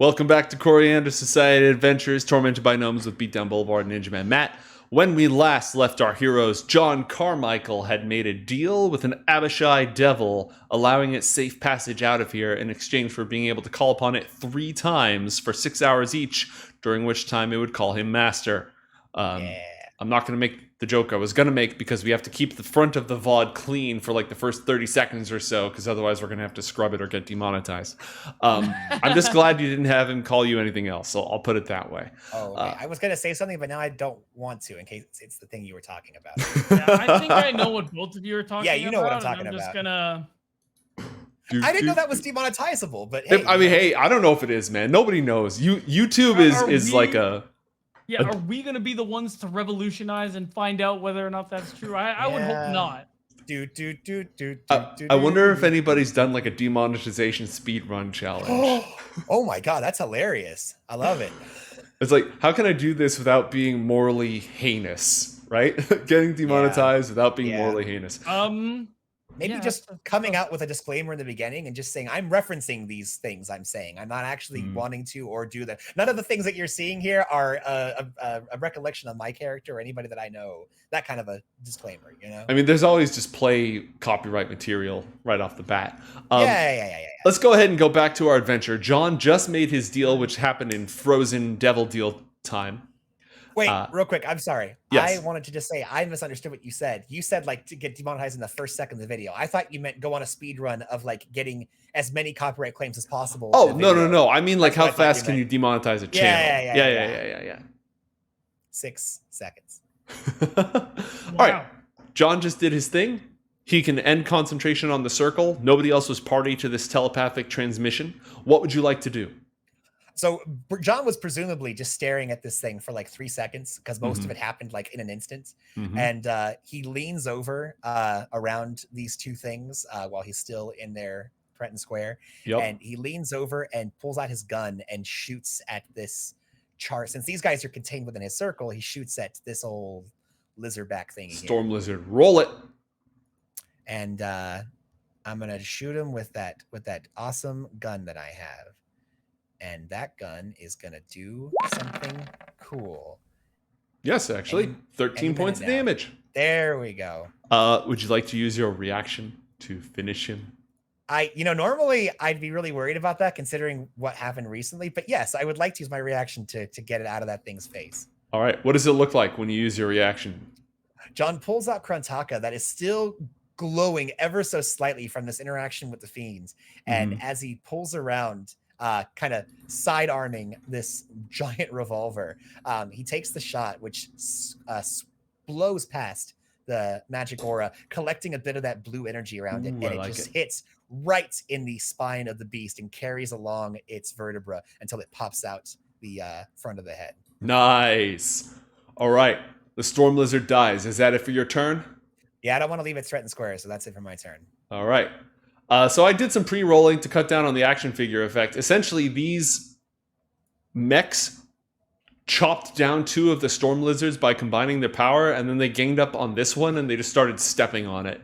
Welcome back to Coriander Society Adventures, tormented by gnomes with Beatdown Boulevard and Ninja Man Matt. When we last left our heroes, John Carmichael had made a deal with an Abishai devil, allowing it safe passage out of here in exchange for being able to call upon it 3 times for 6 hours each, during which time it would call him master. I'm not going to make the joke I was going to make because we have to keep the front of the VOD clean for like the first 30 seconds or so, because otherwise we're going to have to scrub it or get demonetized. I'm just glad you didn't have him call you anything else, so I'll put it that way. Oh, okay. I was going to say something, but now I don't want to in case it's the thing you were talking about. Yeah, I think I know what both of you are talking about. Yeah, you know what I'm talking about. Just gonna... I didn't know that was demonetizable, but hey. I mean, hey, I don't know if it is, man. Nobody knows. YouTube is like a... Yeah, are we going to be the ones to revolutionize and find out whether or not that's true? I would hope not. I wonder if anybody's done like a demonetization speedrun challenge. Oh my god, that's hilarious. I love it. It's like, how can I do this without being morally heinous, right? Getting demonetized without being morally heinous. Maybe just coming out with a disclaimer in the beginning and just saying, I'm referencing these things I'm saying. I'm not actually wanting to or do that. None of the things that you're seeing here are a recollection of my character or anybody that I know. That kind of a disclaimer, you know? I mean, there's always just play copyright material right off the bat. Yeah. Let's go ahead and go back to our adventure. John just made his deal, which happened in frozen devil deal time. Wait, real quick. I'm sorry. Yes. I wanted to just say I misunderstood what you said. You said like to get demonetized in the first second of the video. I thought you meant go on a speed run of like getting as many copyright claims as possible. Oh, no. I mean, like, how fast can you demonetize a channel? Yeah. 6 seconds. All right. John just did his thing. He can end concentration on the circle. Nobody else was party to this telepathic transmission. What would you like to do? So John was presumably just staring at this thing for like 3 seconds because most of it happened like in an instant. And he leans over around these two things while he's still in their Trenton Square. And he leans over and pulls out his gun and shoots at this chart. Since these guys are contained within his circle, he shoots at this old lizardback thing. Storm lizard, roll it. And I'm going to shoot him with that awesome gun that I have. And that gun is going to do something cool. Yes, actually. 13 points of damage. There we go. Would you like to use your reaction to finish him? Normally I'd be really worried about that considering what happened recently. But yes, I would like to use my reaction to get it out of that thing's face. All right. What does it look like when you use your reaction? John pulls out Kruntaka that is still glowing ever so slightly from this interaction with the fiends. And as he pulls around... kind of side-arming this giant revolver. He takes the shot, which blows past the magic aura, collecting a bit of that blue energy around it, and it just hits right in the spine of the beast and carries along its vertebra until it pops out the front of the head. Nice. All right. The storm lizard dies. Is that it for your turn? Yeah, I don't want to leave it Trenton Square, so that's it for my turn. All right. So I did some pre-rolling to cut down on the action figure effect. Essentially, these mechs chopped down 2 of the storm lizards by combining their power, and then they ganged up on this one, and they just started stepping on it.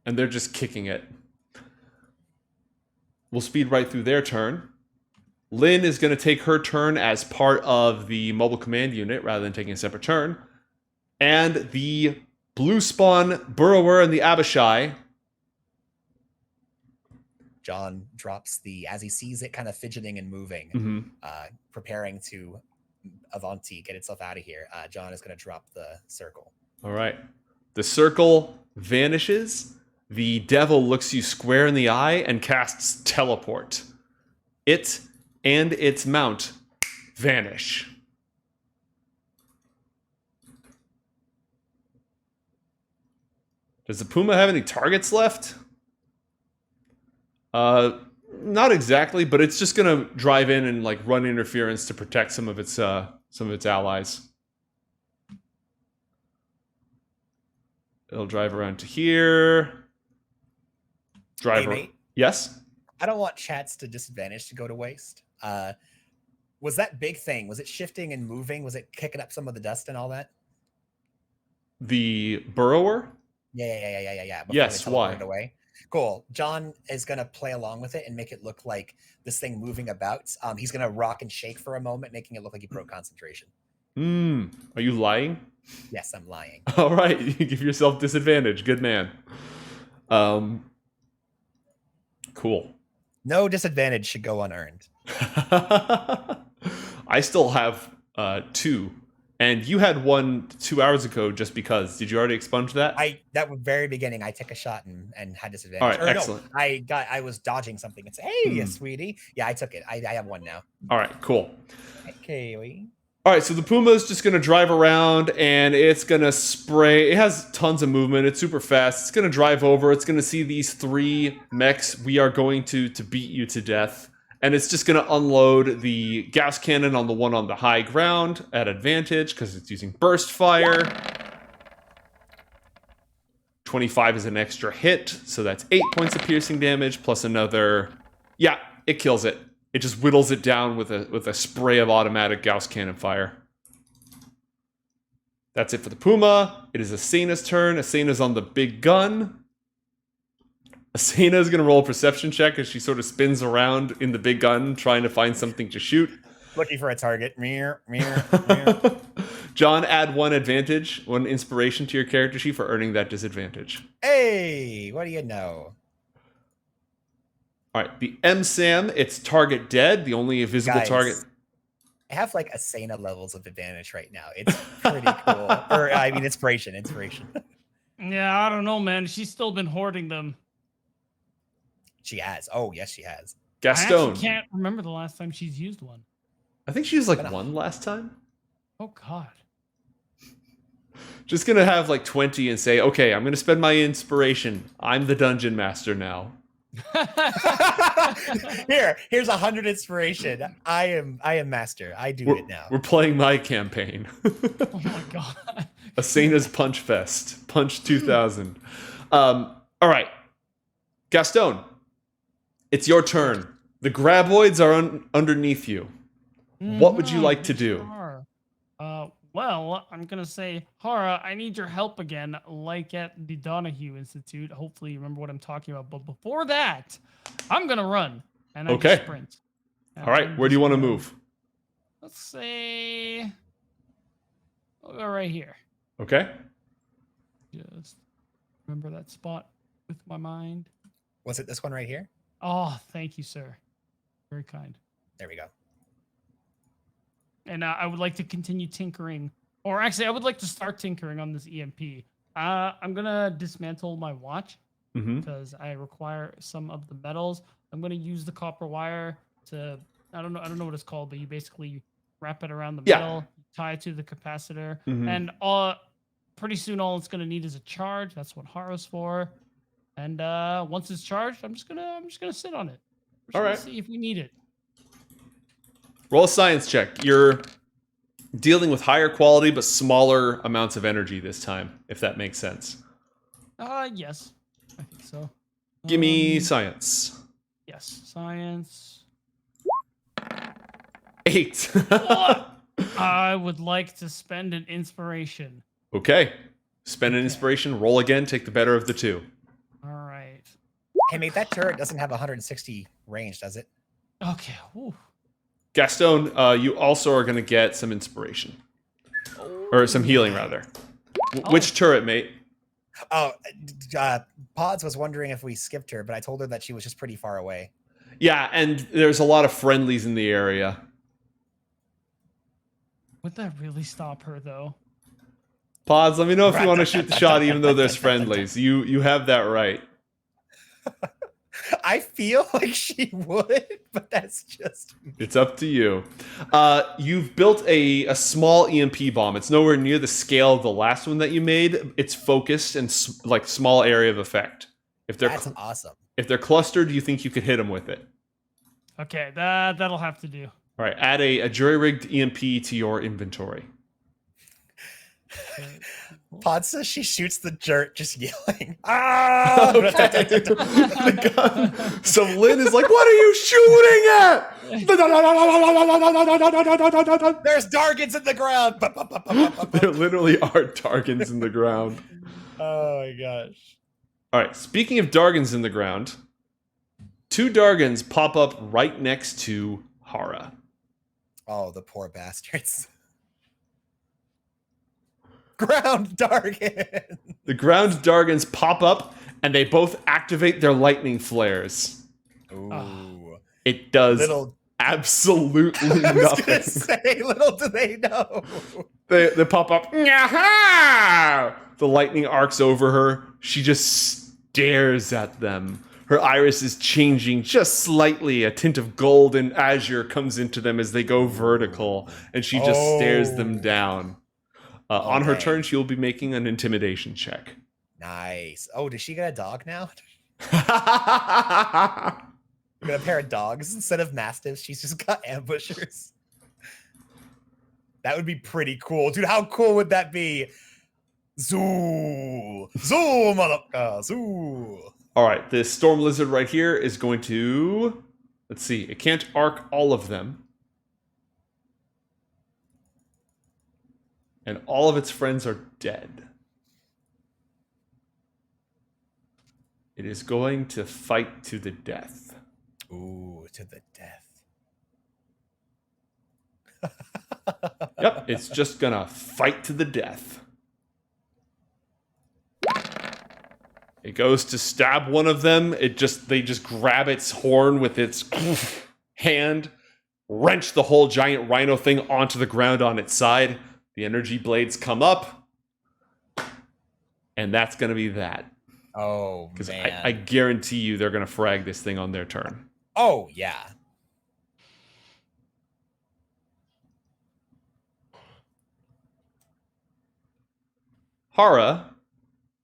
And they're just kicking it. We'll speed right through their turn. Lynn is going to take her turn as part of the mobile command unit, rather than taking a separate turn. And the blue spawn burrower and the Abishai... John drops as he sees it kind of fidgeting and moving, preparing to Avanti, get itself out of here. John is going to drop the circle. All right. The circle vanishes. The devil looks you square in the eye and casts teleport. It and its mount vanish. Does the Puma have any targets left? Not exactly, but it's just gonna drive in and like run interference to protect some of its allies. It'll drive around to here. Hey, mate. Yes. I don't want chats to disadvantage to go to waste. Was that big thing? Was it shifting and moving? Was it kicking up some of the dust and all that? The burrower? Yeah. Yes. Why? Away. Cool. John is gonna play along with it and make it look like this thing moving about. He's gonna rock and shake for a moment, making it look like he broke concentration. Are you lying? Yes, I'm lying. All right, you give yourself disadvantage. Good man. Cool. No disadvantage should go unearned. I still have 2, and you had 1 2 hours ago. Just because, did you already expunge that? That was very beginning. I took a shot and had disadvantage. All right, excellent. No, I was dodging something. It's hey, sweetie. Yeah, I took it. I have 1 now. All right, cool. Okay. All right, so the Puma's just going to drive around, and it's going to spray. It has tons of movement. It's super fast. It's going to drive over. It's going to see these 3 mechs. We are going to beat you to death. And it's just going to unload the gas cannon on the one on the high ground at advantage because it's using burst fire. 25 is an extra hit, so that's 8 points of piercing damage plus another. Yeah, it kills it. It just whittles it down with a spray of automatic Gauss cannon fire. That's it for the Puma. It is Asena's turn. Asena's on the big gun. Asena is going to roll a perception check as she sort of spins around in the big gun, trying to find something to shoot. Looking for a target. Mirror. John, add 1 advantage, 1 inspiration to your character sheet for earning that disadvantage. Hey, what do you know? All right, the M-SAM, it's target dead, the only visible target. I have like Asena levels of advantage right now. It's pretty cool. Or I mean, inspiration. Yeah, I don't know, man. She's still been hoarding them. She has. Oh, yes, she has. Gastone. I actually can't remember the last time she's used one. I think she used like 1 last time. Oh, God. Just going to have like 20 and say, okay, I'm going to spend my inspiration. I'm the dungeon master now. Here's 100 inspiration. I am master. I do it now. We're playing my campaign. Oh my god. Asena's Punch Fest. Punch 2000. All right. Gastone, it's your turn. The graboids are underneath you. What would you like to do? Sure. Well, I'm going to say, Hara, I need your help again, like at the Donahue Institute. Hopefully you remember what I'm talking about. But before that, I'm going to run. And I just sprint. And all right, where do you want to move? Let's say, I'll go right here. Okay. Just remember that spot with my mind. Was it this one right here? Oh, thank you, sir. Very kind. There we go. And I would like to continue tinkering. Or actually, I would like to start tinkering on this EMP. I'm going to dismantle my watch because I require some of the metals. I'm going to use the copper wire to, I don't know what it's called, but you basically wrap it around the metal, tie it to the capacitor, and pretty soon all it's going to need is a charge. That's what Hara's for. And once it's charged, I'm just gonna sit on it. All right. See if we need it. Roll a science check. You're dealing with higher quality but smaller amounts of energy this time, if that makes sense. Yes, I think so. Give me science. Yes, science. 8. I would like to spend an inspiration. Okay. Spend an inspiration. Roll again. Take the better of the 2. All right. Hey, mate, that turret doesn't have 160 range, does it? Okay. Ooh. Gastone, you also are going to get some inspiration. Or some healing, rather. Which turret, mate? Oh, Pods was wondering if we skipped her, but I told her that she was just pretty far away. Yeah, and there's a lot of friendlies in the area. Would that really stop her, though? Pods, let me know if you want to shoot the shot, even though there's friendlies. You have that right. I feel like she would, but that's just me. It's up to you. You've built a small EMP bomb. It's nowhere near the scale of the last one that you made. It's focused and like small area of effect. That's awesome. If they're clustered, you think you could hit them with it? Okay, that'll have to do. All right, add a jury-rigged EMP to your inventory. Pod says she shoots the dirt just yelling. Ah! Okay. The gun. So Lynn is like, what are you shooting at? There's Dargans in the ground. There literally are Targans in the ground. Oh my gosh. All right, speaking of Dargans in the ground, 2 Dargans pop up right next to Hara. Oh, the poor bastards. Ground Dargan. The ground Dargans pop up, and they both activate their lightning flares. Ooh. It does Little. absolutely I was nothing. gonna say, little do they know. They pop up. Nyaha! The lightning arcs over her. She just stares at them. Her iris is changing just slightly. A tint of gold and azure comes into them as they go vertical, and she just stares them down. On her turn, she will be making an intimidation check. Nice. Oh, does she get a dog now? Got a pair of dogs instead of mastiffs. She's just got ambushers. That would be pretty cool, dude. How cool would that be? Zoo, motherfucker, zoo. All right, this storm lizard right here is going to. Let's see. It can't arc all of them. And all of its friends are dead. It is going to fight to the death. Ooh, to the death. Yep, it's just gonna fight to the death. It goes to stab one of them. They just grab its horn with its hand, wrench the whole giant rhino thing onto the ground on its side. The energy blades come up, and that's gonna be that. Oh, Because man. I guarantee you they're gonna frag this thing on their turn. Oh, yeah. Hara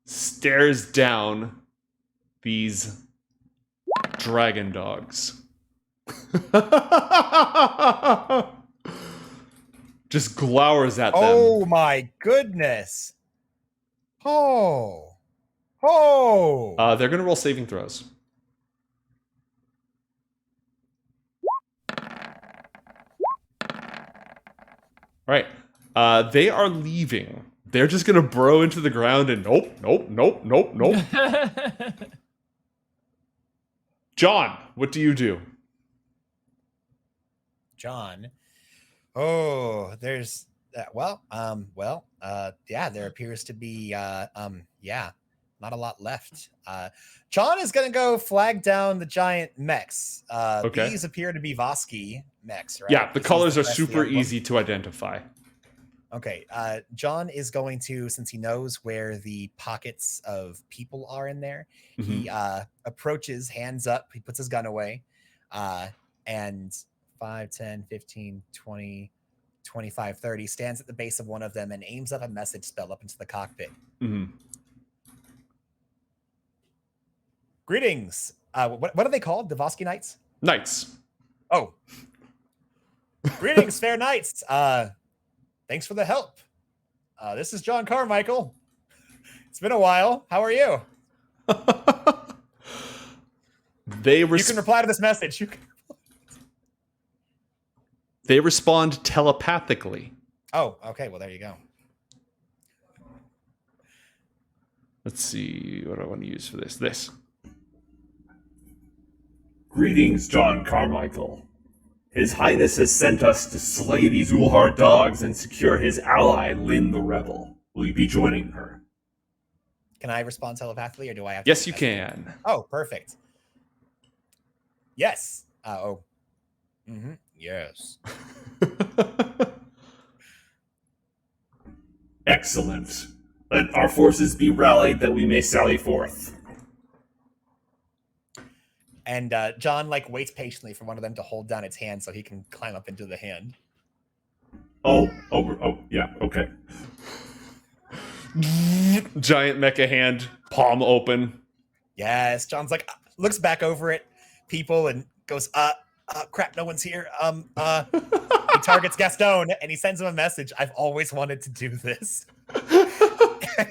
stares down these dragon dogs. Just glowers at them. Oh, my goodness. Oh. Oh. They're going to roll saving throws. Right. They are leaving. They're just going to burrow into the ground and nope. John, what do you do? John. Oh, there's yeah, there appears to be not a lot left. John is gonna go flag down the giant mechs. Okay. These appear to be Voski mechs, right? Yeah, the This is colors are crest of the super emblem. easy to identify. Okay, John is going to, since he knows where the pockets of people are in there, he approaches, hands up, he puts his gun away, and 5, 10, 15, 20, 25, 30, stands at the base of one of them and aims up a message spell up into the cockpit. Greetings. What are they called? The Voski Knights? Knights. Oh. Greetings, fair knights. Thanks for the help. This is John Carmichael. It's been a while. How are you? You can reply to this message. They respond telepathically. Oh, okay. Well, there you go. Let's see what I want to use for this. This. Greetings, John Carmichael. His Highness has sent us to slay these Ulhar dogs and secure his ally, Lynn the Rebel. Will you be joining her? Can I respond telepathically, or do I have to? Yes, you can. Oh, perfect. Yes. Yes. Excellent. Let our forces be rallied that we may sally forth. And John waits patiently for one of them to hold down its hand so he can climb up into the hand. Oh, yeah, okay. Giant mecha hand, palm open. Yes, John's looks back over at people and goes, crap, no one's here. He targets Gastone and he sends him a message. I've always wanted to do this.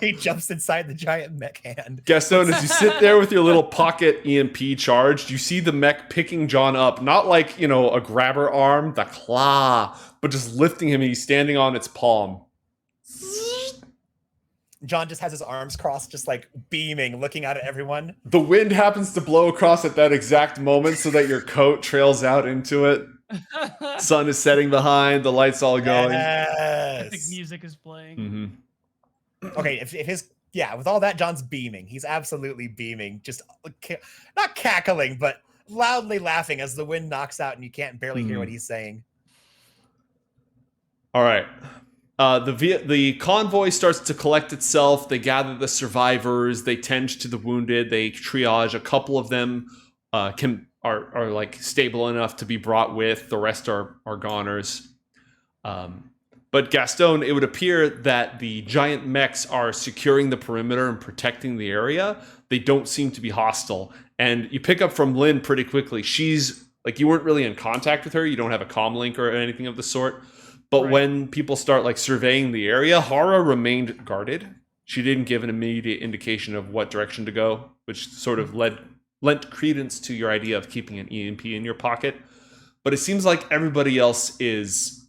He jumps inside the giant mech hand. Gastone, as you sit there with your little pocket EMP charged, you see the mech picking John up, not like, a grabber arm, the claw, but just lifting him and he's standing on its palm. John just has his arms crossed, just like beaming, looking out at everyone. The wind happens to blow across at that exact moment so that your coat trails out into it. Sun is setting behind, the lights all going. Epic Yes. music is playing. Mm-hmm. Okay, if his with all that, John's beaming. He's absolutely beaming, just not cackling, but loudly laughing as the wind knocks out and you can't barely hear what he's saying. All right. The convoy starts to collect itself. They gather the survivors. They tend to the wounded. They triage. A couple of them are like stable enough to be brought with. The rest are goners. But Gastone, it would appear that the giant mechs are securing the perimeter and protecting the area. They don't seem to be hostile. And you pick up from Lynn pretty quickly. She's like, you weren't really in contact with her. You don't have a comm link or anything of the sort. But when people start like surveying the area, Hara remained guarded. She didn't give an immediate indication of what direction to go, which sort of lent credence to your idea of keeping an EMP in your pocket. But it seems like everybody else is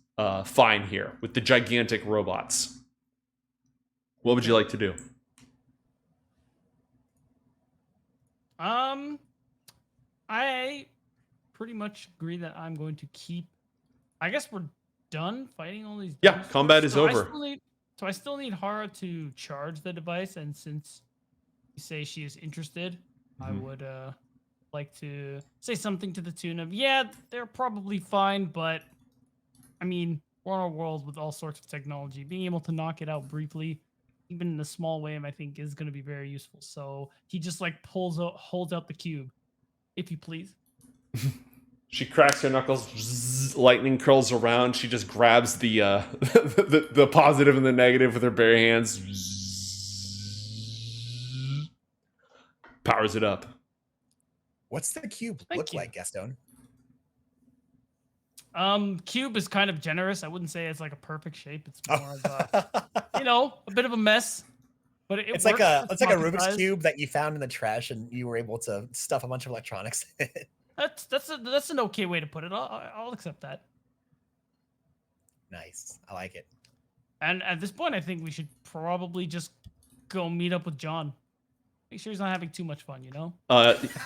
fine here with the gigantic robots. What would you like to do? I pretty much agree that I'm going to keep. I guess we're done fighting all these. Yeah, combat is over. I still need Hara to charge the device, and since you say she is interested, I would like to say something to the tune of, yeah, they're probably fine, but I mean, we're in a world with all sorts of technology. Being able to knock it out briefly, even in a small way, I think is going to be very useful. So he just like holds out the cube, if you please. She cracks her knuckles, zzz, lightning curls around. She just grabs the the positive and the negative with her bare hands. Zzz, powers it up. What's the cube look like, Gastone? Cube is kind of generous. I wouldn't say it's like a perfect shape. It's more of a, a bit of a mess. But it's like a Rubik's cube that you found in the trash and you were able to stuff a bunch of electronics in it. That's an okay way to put it. I'll accept that. Nice. I like it. And at this point, I think we should probably just go meet up with John. Make sure he's not having too much fun, you know?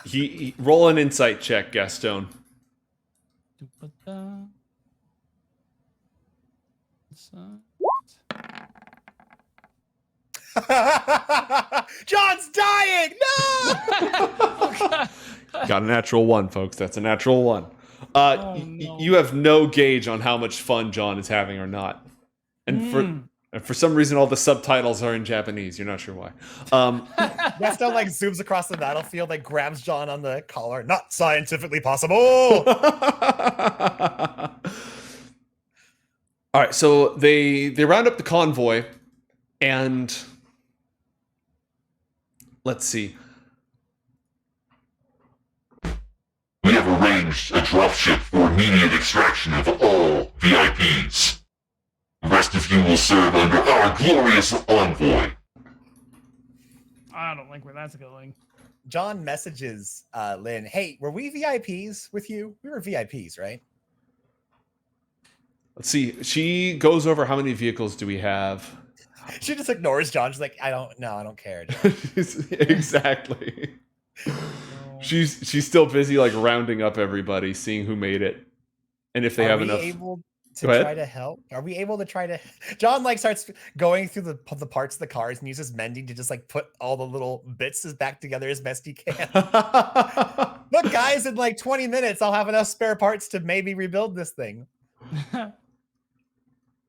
He roll an insight check, Gastone. John's dying! No! Got a natural 1, folks. That's a natural 1. No. You have no gauge on how much fun John is having or not. And for some reason, all the subtitles are in Japanese. You're not sure why. Gastone like zooms across the battlefield, like grabs John on the collar. Not scientifically possible! All right, so they round up the convoy, and let's see. We have arranged a dropship for immediate extraction of all VIPs. The rest of you will serve under our glorious envoy. I don't like where that's going. John messages Lynn, hey, were we VIPs with you? We were VIPs, right? Let's see. She goes over how many vehicles do we have. She just ignores John. She's like, I don't care. Exactly. She's still busy like rounding up everybody, seeing who made it, and if they have enough. Able to try to help? Are we able to try to? John like starts going through the parts of the cars and uses mending to just like put all the little bits back together as best he can. Look, guys, in like 20 minutes, I'll have enough spare parts to maybe rebuild this thing.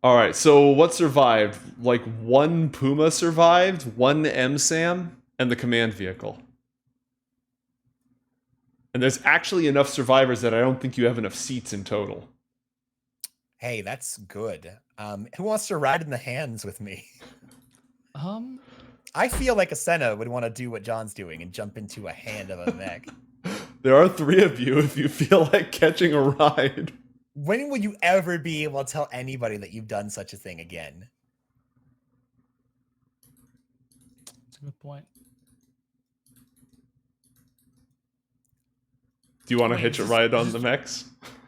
All right, so what survived? Like 1 Puma survived, 1 M-SAM, and the command vehicle. And there's actually enough survivors that I don't think you have enough seats in total. Hey, that's good. Who wants to ride in the hands with me? I feel like Asena would want to do what John's doing and jump into a hand of a mech. There are 3 of you if you feel like catching a ride. When will you ever be able to tell anybody that you've done such a thing again? That's a good point. Do you want to hitch a ride on the mechs?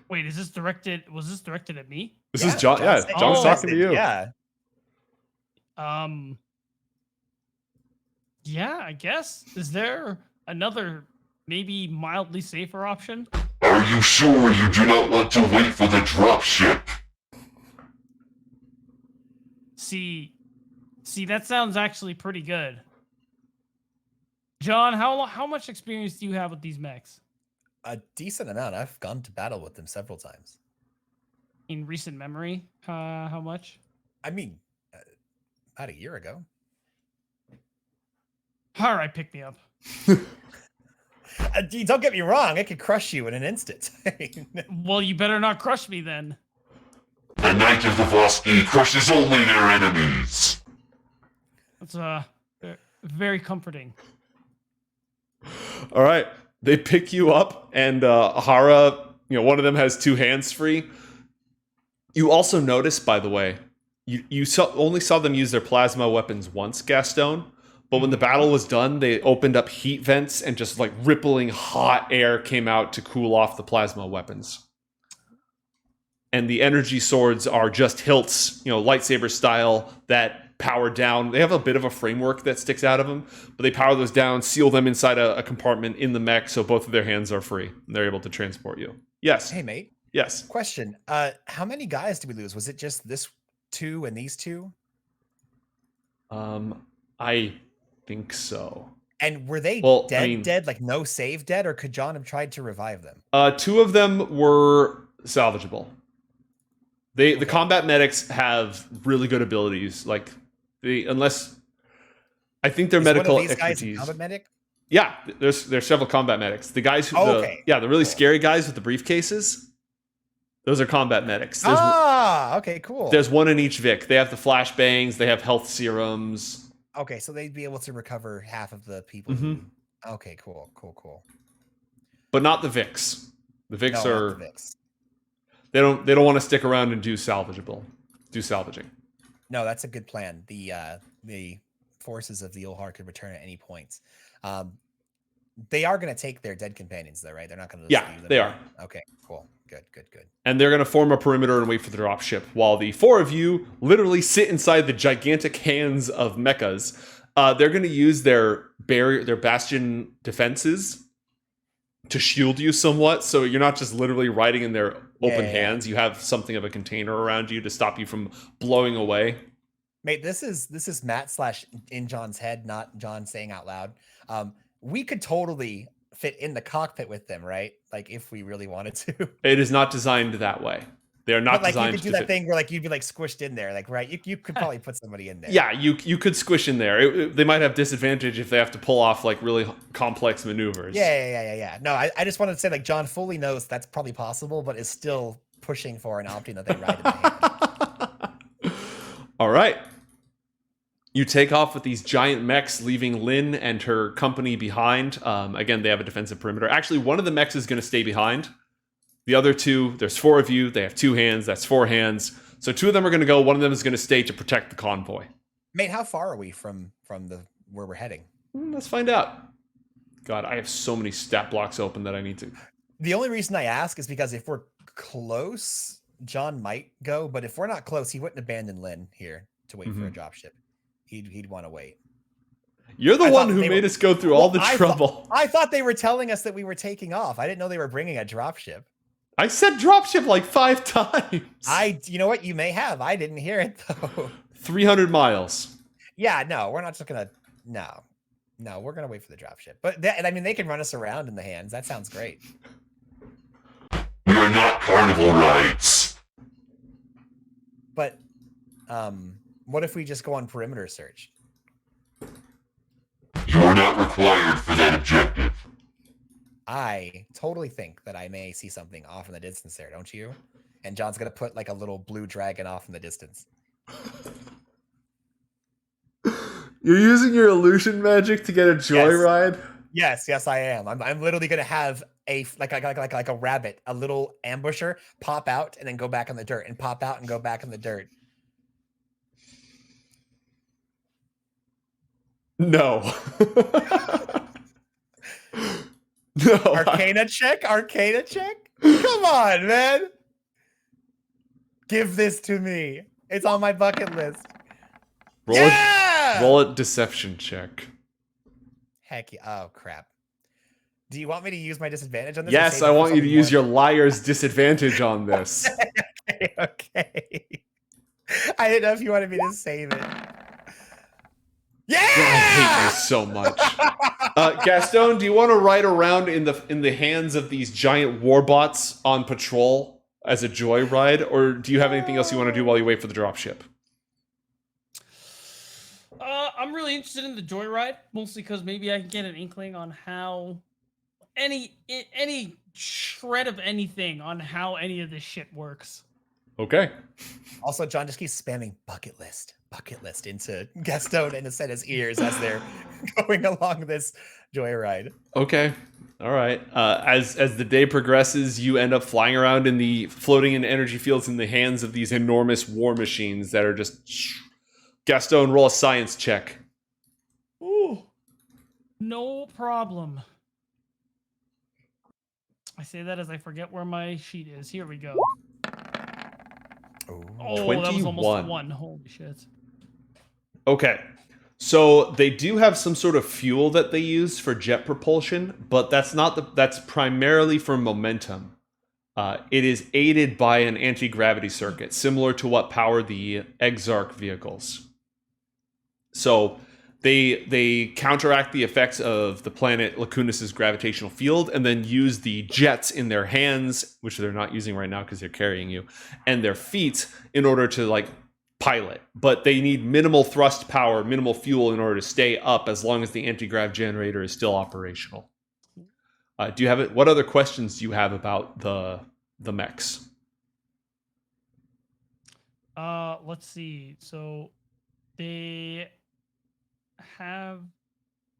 Wait, was this directed at me? This is John. Yeah, John's talking to you. Yeah. Yeah, I guess. Is there another, maybe mildly safer option? Are you sure you do not want to wait for the dropship? See, that sounds actually pretty good. John, how much experience do you have with these mechs? A decent amount. I've gone to battle with them several times. In recent memory, how much? I mean, about a year ago. All right, pick me up. Don't get me wrong. It could crush you in an instant. Well, you better not crush me then. The Knight of the Voski crushes only their enemies. That's very comforting. All right. They pick you up, and Hara, one of them has 2 hands free. You also notice, by the way, you only saw them use their plasma weapons once, Gastone. But when the battle was done, they opened up heat vents and just like rippling hot air came out to cool off the plasma weapons. And the energy swords are just hilts, lightsaber style, that power down. They have a bit of a framework that sticks out of them, but they power those down, seal them inside a compartment in the mech, so both of their hands are free. And they're able to transport you. Yes. Hey, mate. Yes. Question. How many guys did we lose? Was it just this 2 and these 2? I think so. And were they dead, like no save dead, or could John have tried to revive them? 2 of them were salvageable. The combat medics have really good abilities. Like unless I think their medical one of these expertise. Guys a combat medic? Yeah, there's several combat medics. The guys who the really scary guys with the briefcases. Those are combat medics. Okay, cool. There's one in each Vic. They have the flashbangs. They have health serums. Okay, so they'd be able to recover half of the people. Okay, cool. But not the Vics. The Vics are. Not the Vics. They don't want to stick around and do salvaging. No, that's a good plan. The forces of the Ulhar could return at any point. They are going to take their dead companions, though, right? They're not going to. Yeah, they are. Okay, cool, good. And they're going to form a perimeter and wait for the dropship, while the 4 of you literally sit inside the gigantic hands of mechas. They're going to use their bastion defenses to shield you somewhat, so you're not just literally riding in their open hands. You have something of a container around you to stop you from blowing away. Mate, this is Matt / in John's head, not John saying out loud. We could totally fit in the cockpit with them, right? Like if we really wanted to. It is not designed that way. They're not designed you could do that thing where like you'd be like squished in there, like right? You could probably put somebody in there. Yeah, you could squish in there. They might have disadvantage if they have to pull off like really complex maneuvers. Yeah. No, I just wanted to say like John fully knows that's probably possible, but is still pushing for and opting that they ride in the hand. All right. You take off with these giant mechs, leaving Lynn and her company behind. Again, they have a defensive perimeter. Actually, one of the mechs is going to stay behind. The other 2, there's 4 of you. They have 2 hands. That's 4 hands. So 2 of them are going to go. One of them is going to stay to protect the convoy. Mate, how far are we from where we're heading? Let's find out. God, I have so many stat blocks open that I need to. The only reason I ask is because if we're close, John might go. But if we're not close, he wouldn't abandon Lynn here to wait for a dropship. He'd want to wait. You're the one who made us go through all the trouble. I thought they were telling us that we were taking off. I didn't know they were bringing a dropship. I said dropship like 5 times. You know what? You may have. I didn't hear it though. 300 miles. Yeah, no, we're not just gonna. No, we're gonna wait for the dropship. But they can run us around in the hands. That sounds great. We are not carnival rides. But, what if we just go on perimeter search? You are not required for that objective. I totally think that I may see something off in the distance there, don't you? And John's gonna put like a little blue dragon off in the distance. You're using your illusion magic to get a joyride? Yes, I am. I'm literally gonna have a like a rabbit, a little ambusher, pop out and then go back in the dirt, and pop out and go back in the dirt. No. No. Arcana check. Come on, man. Give this to me. It's on my bucket list. Roll a deception check. Heck yeah. Oh, crap. Do you want me to use my disadvantage on this? Yes, I want you to use your liar's disadvantage on this. Okay. I didn't know if you wanted me to save it. Yeah! I hate this so much. Gastone, do you want to ride around in the hands of these giant warbots on patrol as a joyride, or do you have anything else you want to do while you wait for the dropship? I'm really interested in the joyride, mostly because maybe I can get an inkling on how any shred of anything on how any of this shit works. Okay. Also, John just keeps spamming bucket list into Gastone and Asena's ears as they're going along this joyride. Okay. All right. As the day progresses, you end up flying around floating in energy fields in the hands of these enormous war machines that are just... Gastone, roll a science check. Ooh. No problem. I say that as I forget where my sheet is. Here we go. Oh, 21. that was almost a 1. Holy shit. Okay. So they do have some sort of fuel that they use for jet propulsion, but that's primarily for momentum. It is aided by an anti-gravity circuit, similar to what powered the Exarch vehicles. So they counteract the effects of the planet Lacuna's gravitational field and then use the jets in their hands, which they're not using right now because they're carrying you, and their feet in order to pilot. But they need minimal thrust power, minimal fuel in order to stay up as long as the anti-grav generator is still operational. Do you have it? What other questions do you have about the mechs? Let's see. So they have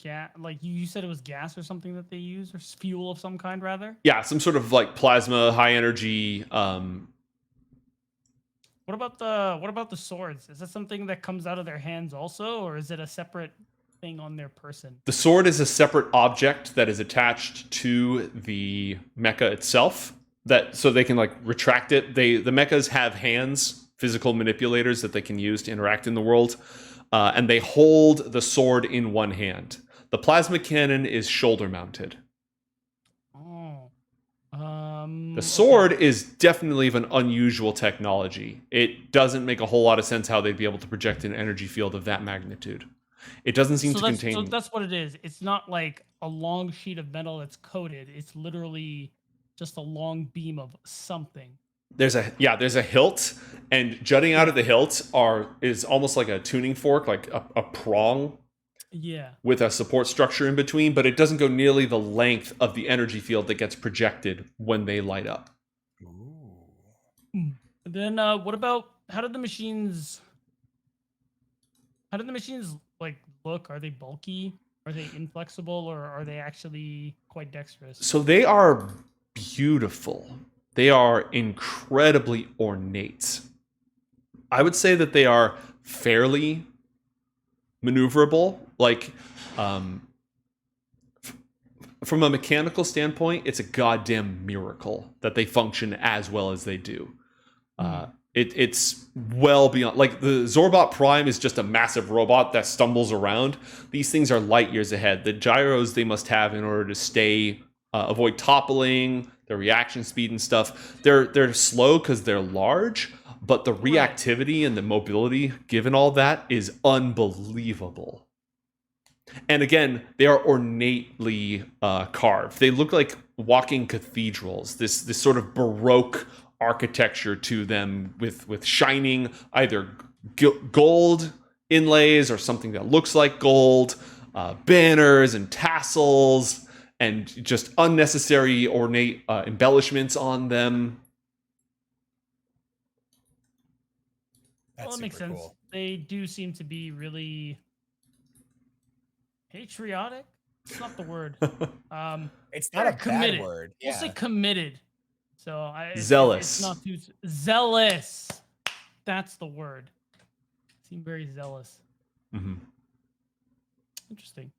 gas, like you said it was gas or something that they use, or fuel of some kind rather? Yeah, some sort of plasma, high energy. What about the swords? Is that something that comes out of their hands also, or is it a separate thing on their person? The sword is a separate object that is attached to the mecha itself, so they can retract it. The mechas have hands, physical manipulators that they can use to interact in the world, and they hold the sword in one hand. The plasma cannon is shoulder mounted. The sword is definitely of an unusual technology. It doesn't make a whole lot of sense how they'd be able to project an energy field of that magnitude. It doesn't seem to contain... So that's what it is. It's not like a long sheet of metal that's coated. It's literally just a long beam of something. There's a hilt, and jutting out of the hilt is almost like a tuning fork, like a prong. Yeah. With a support structure in between, but it doesn't go nearly the length of the energy field that gets projected when they light up. Ooh. Then what about how did the machines look? Are they bulky? Are they inflexible, or are they actually quite dexterous? So they are beautiful. They are incredibly ornate. I would say that they are fairly maneuverable. From a mechanical standpoint, it's a goddamn miracle that they function as well as they do. It's well beyond... the Zorbot Prime is just a massive robot that stumbles around. These things are light years ahead. The gyros they must have in order to stay... avoid toppling, their reaction speed and stuff. They're slow because they're large, but the reactivity and the mobility, given all that, is unbelievable. And again, they are ornately carved. They look like walking cathedrals. This sort of Baroque architecture to them, with shining either gold inlays or something that looks like gold, banners and tassels, and just unnecessary ornate embellishments on them. That's that makes sense. Cool. They do seem to be really patriotic. It's not the word. It's not a committed. Bad word. We'll say committed. So zealous. It's not too zealous. That's the word. Seem very zealous. Mm-hmm. Interesting.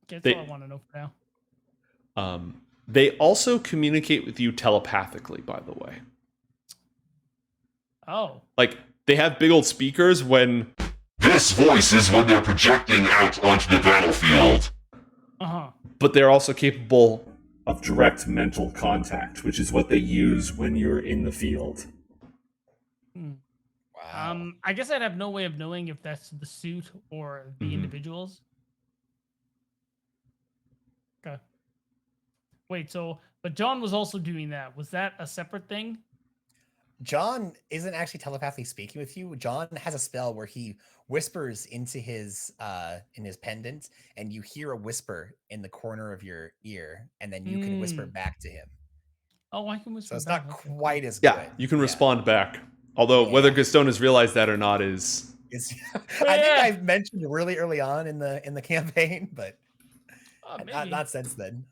That's all I want to know for now. They also communicate with you telepathically, by the way. Oh. They have big old speakers when... This hiss voices when they're projecting out onto the battlefield. But they're also capable of direct mental contact, which is what they use when you're in the field. Wow. I guess I'd have no way of knowing if that's the suit or the individuals. Okay. Wait, but John was also doing that. Was that a separate thing? John isn't actually telepathically speaking with you. John has a spell where he whispers into his pendant, and you hear a whisper in the corner of your ear, and then you can whisper back to him. Oh, I can whisper. So it's back. not quite as good. Yeah, you can respond back. Although whether Gastone has realized that or not is I think I've mentioned really early on in the campaign, but not since then.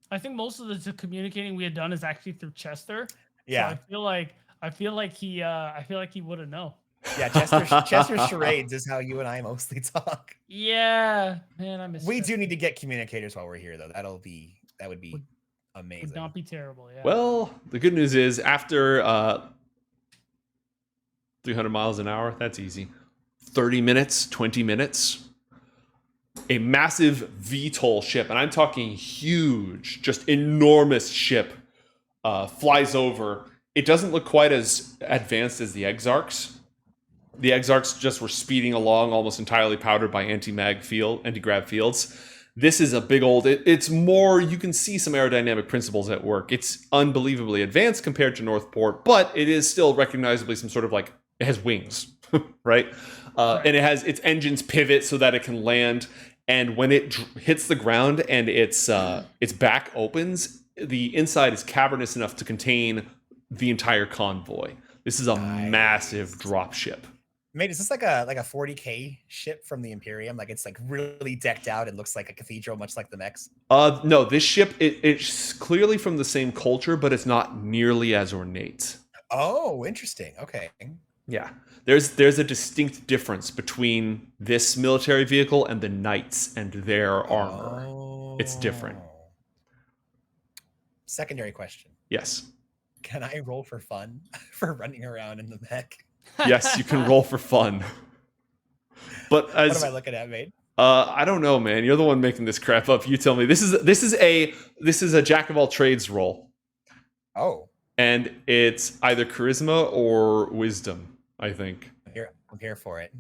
I think most of the communicating we had done is actually through Chester. Yeah, so I feel like he wouldn't know. Yeah, Chester's charades is how you and I mostly talk. Yeah, man, I miss. We Chester. do need to get communicators while we're here, though. That would be amazing. Would not be terrible. Yeah. Well, the good news is after 300 miles an hour, that's easy. 30 minutes, 20 minutes. A massive VTOL ship, and I'm talking huge, just enormous ship, flies over. It doesn't look quite as advanced as the Exarchs. The Exarchs just were speeding along, almost entirely powdered by anti-grav fields. This is a big old, it's more, you can see some aerodynamic principles at work. It's unbelievably advanced compared to Northport, but it is still recognizably some sort of it has wings, right? And it has its engines pivot so that it can land. And when it hits the ground and its back opens, the inside is cavernous enough to contain the entire convoy. This is a massive dropship. Mate, is this like a 40K ship from the Imperium? It's really decked out and looks like a cathedral, much like the mechs? No, this ship, it's clearly from the same culture, but it's not nearly as ornate. Oh, interesting. Okay. Yeah. There's a distinct difference between this military vehicle and the knights and their armor. Oh. It's different. Secondary question. Yes. Can I roll for fun for running around in the mech? Yes, you can roll for fun. But what am I looking at, mate? I don't know, man. You're the one making this crap up. You tell me. This is a jack of all trades roll. Oh. And it's either charisma or wisdom, I think. I'm here for it.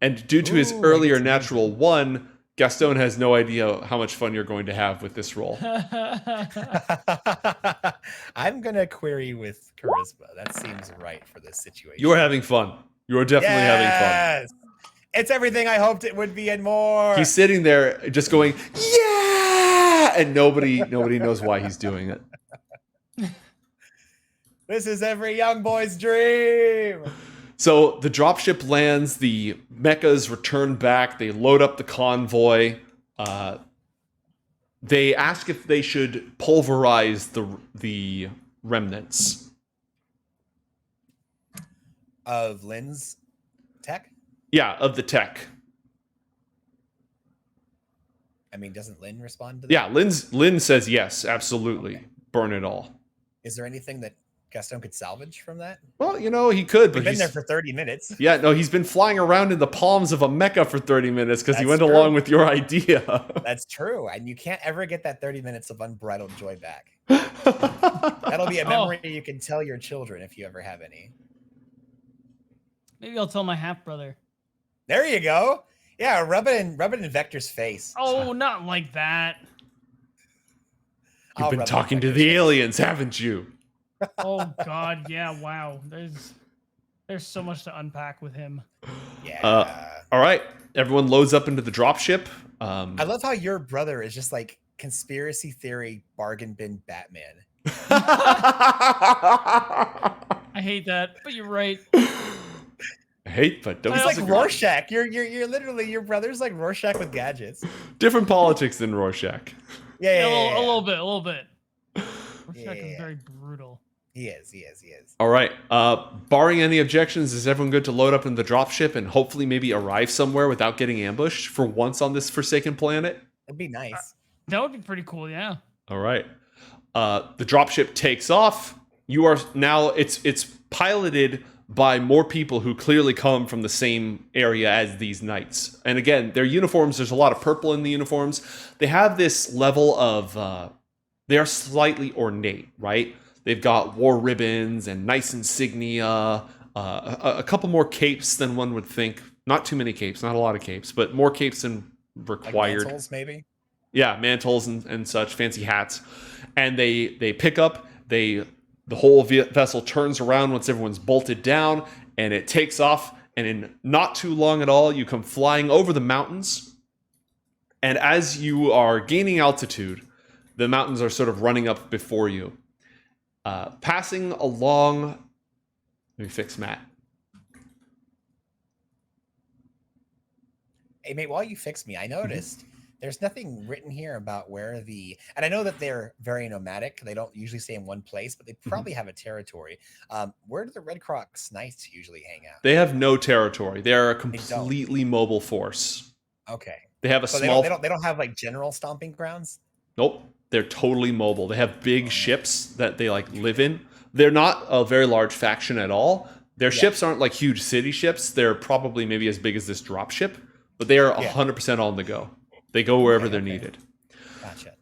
And due to his earlier natural 1, Gastone has no idea how much fun you're going to have with this roll. I'm going to query with charisma. That seems right for this situation. You are having fun. You are definitely having fun. It's everything I hoped it would be and more. He's sitting there just going, yeah! And nobody knows why he's doing it. This is every young boy's dream. So the dropship lands, the mechas return back, they load up the convoy. They ask if they should pulverize the remnants. Of Lynn's tech? Yeah, of the tech. I mean, doesn't Lynn respond to that? Yeah, Lynn says yes, absolutely. Okay. Burn it all. Is there anything that Gastone could salvage from that? Well, he could, but he's been there for 30 minutes. Yeah, no, he's been flying around in the palms of a mecha for 30 minutes because he went along with your idea. That's true. And you can't ever get that 30 minutes of unbridled joy back. That'll be a memory you can tell your children if you ever have any. Maybe I'll tell my half-brother. There you go. Yeah, rub it in Vector's face. Oh, not like that. You've been talking to the aliens, haven't you? Oh God, yeah, wow. There's so much to unpack with him. Yeah. All right, everyone loads up into the dropship. I love how your brother is just like conspiracy theory bargain bin Batman. I hate that, but you're right. I hate, but don't. He's like Rorschach. You're literally your brother's like Rorschach with gadgets. Different politics than Rorschach. Yeah. A little bit. Rorschach is very brutal. He is. All right. Barring any objections, is everyone good to load up in the dropship and hopefully maybe arrive somewhere without getting ambushed for once on this forsaken planet? That'd be nice. That would be pretty cool, yeah. All right. The dropship takes off. You are now. It's piloted by more people who clearly come from the same area as these knights. And again, their uniforms, there's a lot of purple in the uniforms. They have this level of, they are slightly ornate, right? They've got war ribbons and nice insignia, a couple more capes than one would think. Not too many capes, not a lot of capes, but more capes than required. Like mantles, maybe? Yeah, mantles and such, fancy hats. And they pick up, the whole vessel turns around once everyone's bolted down, and it takes off, and in not too long at all, you come flying over the mountains. And as you are gaining altitude, the mountains are sort of running up before you. Passing along... Let me fix Matt. Hey, mate, while you fix me, I noticed there's nothing written here about where the... And I know that they're very nomadic. They don't usually stay in one place, but they probably have a territory. Where do the Red Cross Knights usually hang out? They have no territory. They are a completely mobile force. Okay. They have a So small... They don't have, like, general stomping grounds? Nope. They're totally mobile. They have big ships that they, like, live in. They're not a very large faction at all. Their ships aren't, like, huge city ships. They're probably maybe as big as this dropship. But they are 100% on the go. They go wherever they're needed. Gotcha.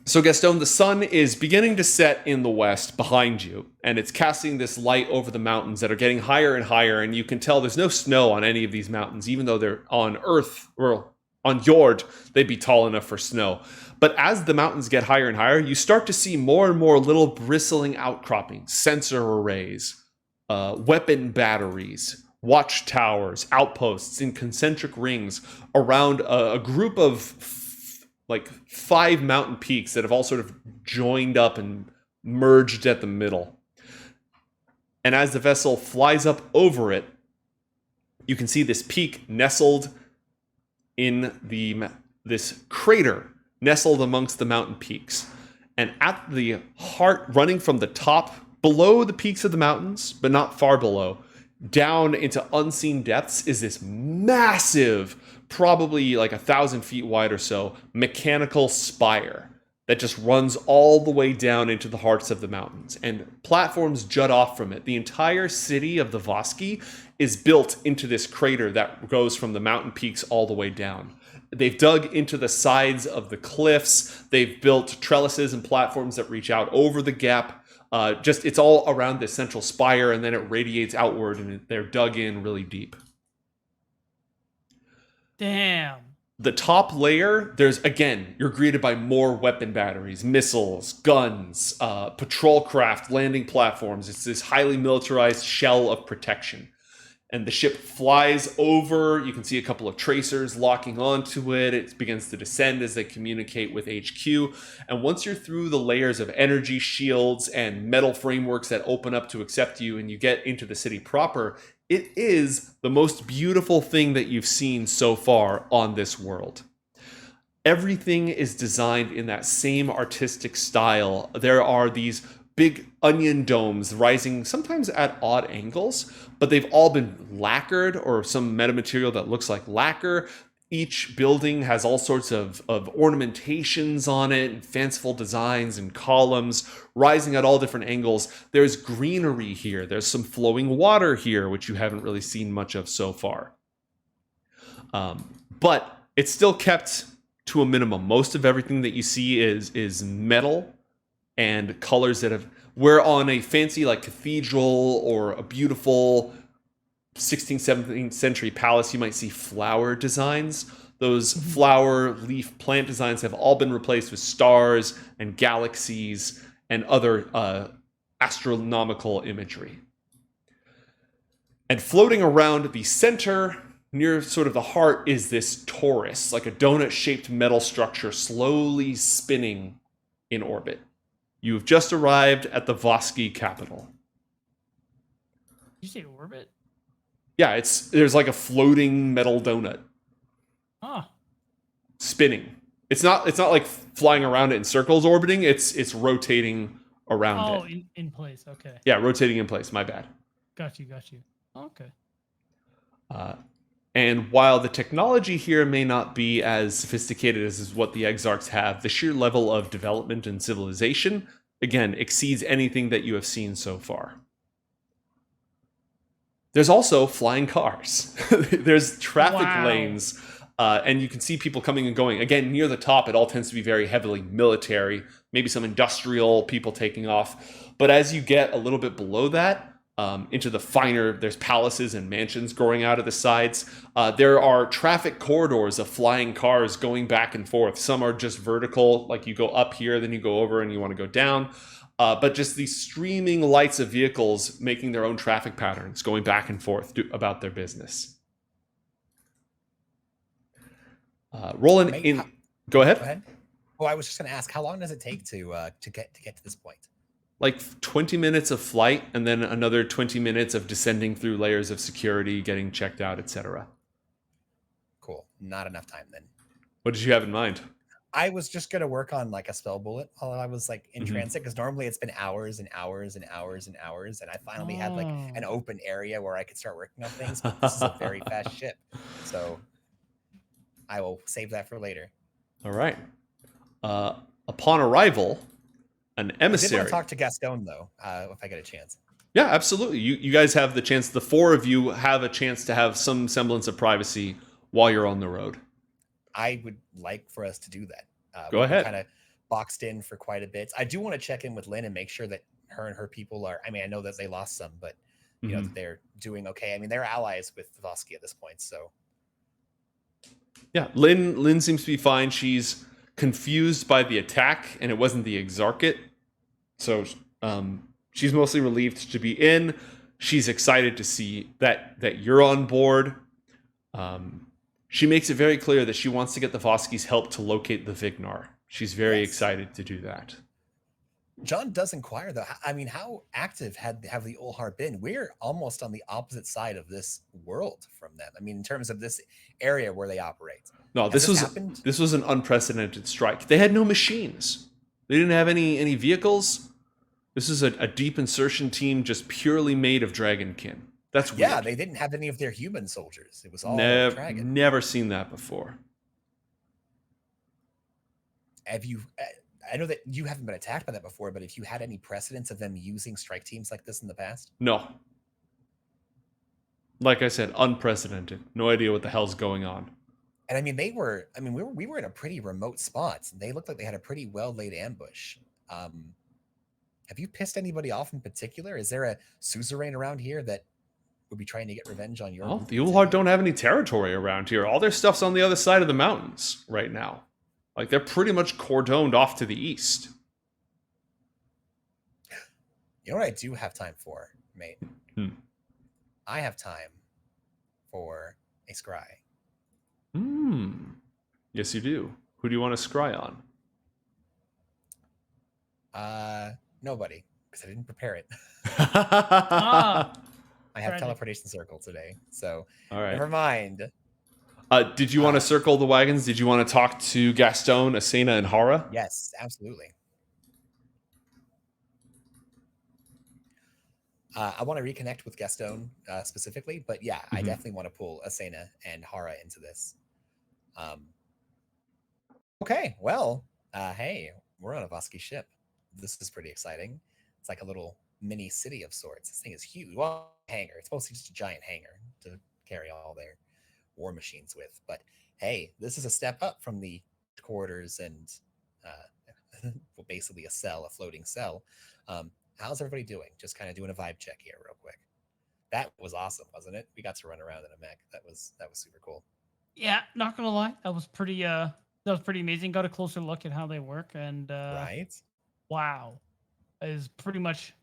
So, Gastone, the sun is beginning to set in the west behind you, and it's casting this light over the mountains that are getting higher and higher, and you can tell there's no snow on any of these mountains, even though they're on Earth, or on Jord, they'd be tall enough for snow. But as the mountains get higher and higher, you start to see more and more little bristling outcroppings, sensor arrays, weapon batteries, watchtowers, outposts in concentric rings around a group of like 5 mountain peaks that have all sort of joined up and merged at the middle. And as the vessel flies up over it, you can see this peak nestled in this crater nestled amongst the mountain peaks. And at the heart, running from the top, below the peaks of the mountains, but not far below, down into unseen depths is this massive, probably like 1,000 feet wide or so, mechanical spire that just runs all the way down into the hearts of the mountains. And platforms jut off from it. The entire city of the Voski is built into this crater that goes from the mountain peaks all the way down. They've dug into the sides of the cliffs. They've built trellises and platforms that reach out over the gap. It's all around this central spire, and then it radiates outward, and they're dug in really deep. Damn. The top layer, you're greeted by more weapon batteries, missiles, guns, patrol craft, landing platforms. It's this highly militarized shell of protection. And the ship flies over. You can see a couple of tracers locking onto it. It begins to descend as they communicate with HQ. And once you're through the layers of energy shields and metal frameworks that open up to accept you, and you get into the city proper, it is the most beautiful thing that you've seen so far on this world. Everything is designed in that same artistic style. There are these big onion domes rising sometimes at odd angles, but they've all been lacquered or some metamaterial that looks like lacquer. Each building has all sorts of ornamentations on it, and fanciful designs and columns rising at all different angles. There's greenery here. There's some flowing water here, which you haven't really seen much of so far. But it's still kept to a minimum. Most of everything that you see is metal and colors that have... Where on a fancy like cathedral or a beautiful 16th, 17th century palace, you might see flower designs. Those flower, leaf, plant designs have all been replaced with stars and galaxies and other astronomical imagery. And floating around the center, near sort of the heart, is this torus, like a donut-shaped metal structure slowly spinning in orbit. You've just arrived at the Voski capital. Did you say orbit? Yeah, there's like a floating metal donut. Huh. Spinning. It's not like flying around it in circles orbiting, it's rotating around it. Oh, in place, okay. Yeah, rotating in place, my bad. Got you. Okay. And while the technology here may not be as sophisticated as is what the Exarchs have, the sheer level of development and civilization, again, exceeds anything that you have seen so far. There's also flying cars. There's traffic Wow. lanes, and you can see people coming and going. Again, near the top, it all tends to be very heavily military, maybe some industrial people taking off. But as you get a little bit below that, into the finer, there's palaces and mansions growing out of the sides. There are traffic corridors of flying cars going back and forth. Some are just vertical, like you go up here, then you go over and you want to go down. But just these streaming lights of vehicles making their own traffic patterns, going back and forth about their business. Rolling in. Go ahead. Go ahead. Oh, I was just going to ask, how long does it take to get to this point? Like 20 minutes of flight, and then another 20 minutes of descending through layers of security, getting checked out, etc. Cool. Not enough time then. What did you have in mind? I was just going to work on like a spell bullet while I was like in transit, because normally it's been hours and hours and hours and hours, and I finally had like an open area where I could start working on things. But this is a very fast ship, so I will save that for later. All right. Upon arrival, an emissary. I did want to talk to Gastone though, if I get a chance. Yeah, absolutely. You guys have the chance. The four of you have a chance to have some semblance of privacy while you're on the road. I would like for us to do that. Go ahead. Kind of boxed in for quite a bit. I do want to check in with Lynn and make sure that her and her people are. I mean, I know that they lost some, but you know that they're doing okay. I mean, they're allies with Vosky at this point, so. Yeah, Lynn seems to be fine. She's confused by the attack, and it wasn't the Exarchate, so she's mostly relieved to be in. She's excited to see that you're on board. She makes it very clear that she wants to get the Voskys' help to locate the Vignar. She's very excited to do that. John does inquire, though. I mean, how active have the Ulhar been? We're almost on the opposite side of this world from them. I mean, in terms of this area where they operate. No, this was an unprecedented strike. They had no machines. They didn't have any vehicles. This is a deep insertion team just purely made of dragonkin. That's weird. Yeah, they didn't have any of their human soldiers. It was all dragon. Never seen that before. Have you? I know that you haven't been attacked by that before, but have you had any precedence of them using strike teams like this in the past? No. Like I said, unprecedented. No idea what the hell's going on. And I mean, we were in a pretty remote spot. They looked like they had a pretty well laid ambush. Have you pissed anybody off in particular? Is there a suzerain around here that would be trying to get revenge on your? Well, the Ulhar don't have any territory around here. All their stuff's on the other side of the mountains right now. Like, they're pretty much cordoned off to the east. You know what I do have time for, mate? I have time for a scry. Yes, you do. Who do you want to scry on? Nobody, because I didn't prepare it. Ah, I have teleportation circle today, so all right. Never mind. Did you want to circle the wagons? Did you want to talk to Gastone, Asena, and Hara? Yes, absolutely. I want to reconnect with Gastone specifically, but yeah, I definitely want to pull Asena and Hara into this. Okay, well, hey, we're on a Vosky ship. This is pretty exciting. It's like a little mini city of sorts. This thing is huge. Well, hangar. It's mostly just a giant hangar to carry all their war machines with. But hey, this is a step up from the quarters and well, basically a floating cell. How's everybody doing? Just kind of doing a vibe check here real quick. That was awesome, wasn't it? We got to run around in a mech. That was super cool. Yeah, not gonna lie, that was pretty amazing. Got a closer look at how they work, and right. Wow, is pretty much.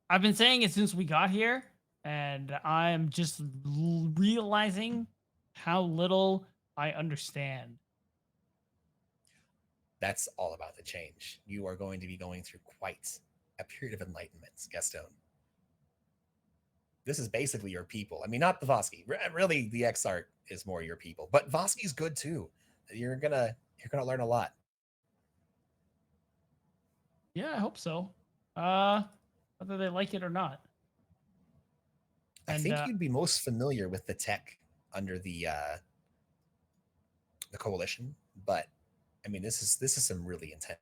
I've been saying it since we got here, and I'm just realizing how little I understand. That's all about the change. You are going to be going through quite a period of enlightenment, Gastone. This is basically your people. I mean, not the Vosky. Really, the Exarch is more your people, but Vosky's good too. You're gonna learn a lot. Yeah, I hope so. Whether they like it or not. I think you'd be most familiar with the tech under the coalition, but I mean, this is some really intense.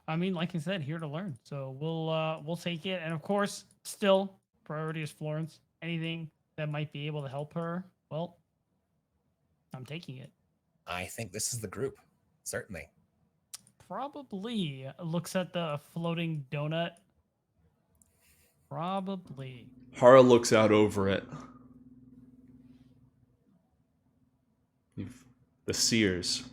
I mean, like I said, here to learn. So we'll take it, and of course, still priority is Florence anything that might be able to help her, well, I'm taking it. I think this is the group. Certainly. Probably. Looks at the floating donut. Probably. Hara looks out over it. The seers.